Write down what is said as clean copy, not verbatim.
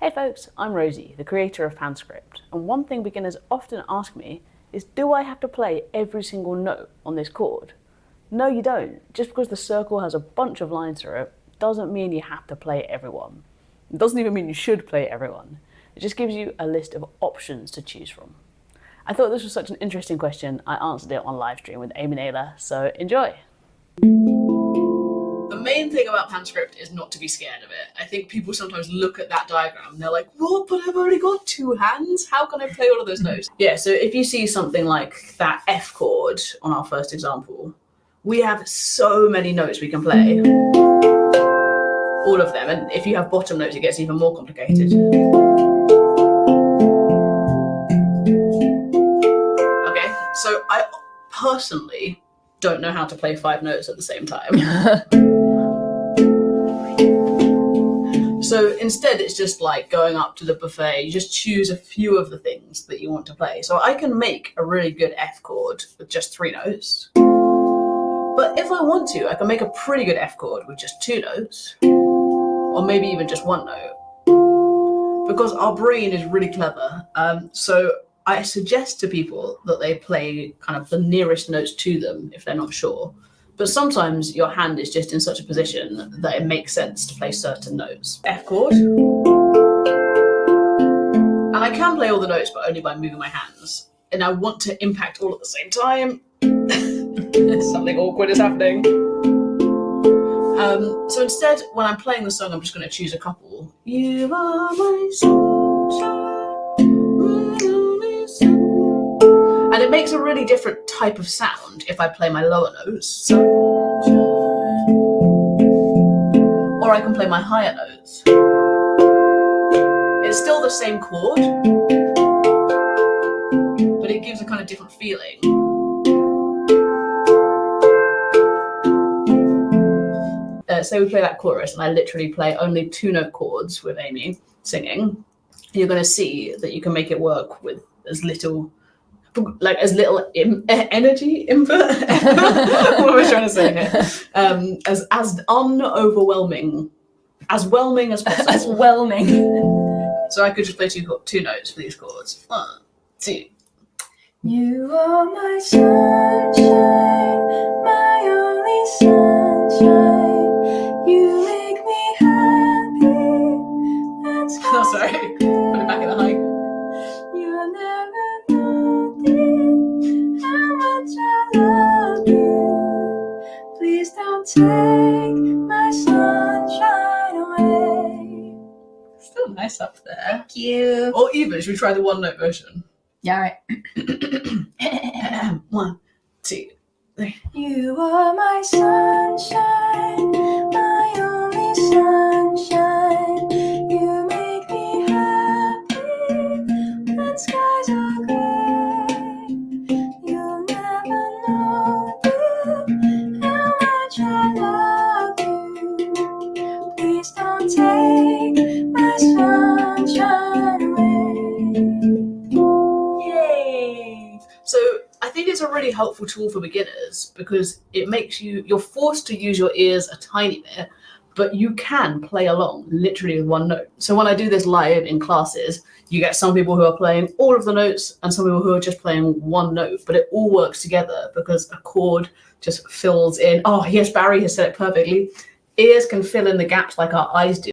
Hey folks, I'm Rosie, the creator of PanScript, and one thing beginners often ask me is, do I have to play every single note on this chord? No, you don't. Just because the circle has a bunch of lines through it doesn't mean you have to play every one. It doesn't even mean you should play every one. It just gives you a list of options to choose from. I thought this was such an interesting question, I answered it on live stream with Amy Naylor, so enjoy! The main thing about PanScript is not to be scared of it. I think people sometimes look at that diagram and they're like, what, but I've only got two hands? How can I play all of those notes? Yeah, so if you see something like that F chord on our first example, we have so many notes we can play. All of them, and if you have bottom notes, it gets even more complicated. Okay, so I personally don't know how to play 5 notes at the same time. So instead, it's just like going up to the buffet. You just choose a few of the things that you want to play. So I can make a really good F chord with just 3 notes. But if I want to, I can make a pretty good F chord with just 2 notes. Or maybe even just 1 note. Because our brain is really clever. So I suggest to people that they play kind of the nearest notes to them if they're not sure. But sometimes your hand is just in such a position that it makes sense to play certain notes. F chord. And I can play all the notes, but only by moving my hands. And I want to impact all at the same time. Something awkward is happening. So instead, when I'm playing the song, I'm just going to choose a couple. You are my sunshine. And it makes a really different type of sound if I play my lower notes. Or I can play my higher notes. It's still the same chord, but it gives a kind of different feeling. Say we play that chorus and I literally play only 2-note chords with Amy singing. You're going to see that you can make it work with as little energy input. What am I trying to say here? As unoverwhelming, as whelming as possible. As whelming. So I could just play two notes for these chords. 1, 2. You are my sunshine, my only sunshine. You make me happy. That's Oh, sorry. Put it back in the high. You'll never know how much I love you. Please don't take my sunshine away. Still nice up there. Thank you. Or even, should we try the 1-note version? Yeah, all right. 1, 2, 3. You are my sunshine, my only sunshine. You make me happy when skies are gray. You'll never know, dear, how much I love you. Please don't take my sunshine away. Yay! So I think it's a really helpful tool for beginners because it makes you're forced to use your ears a tiny bit, but you can play along literally with 1 note. So when I do this live in classes, you get some people who are playing all of the notes and some people who are just playing 1 note, but it all works together because a chord just fills in. Oh, yes, Barry has said it perfectly. Ears can fill in the gaps like our eyes do.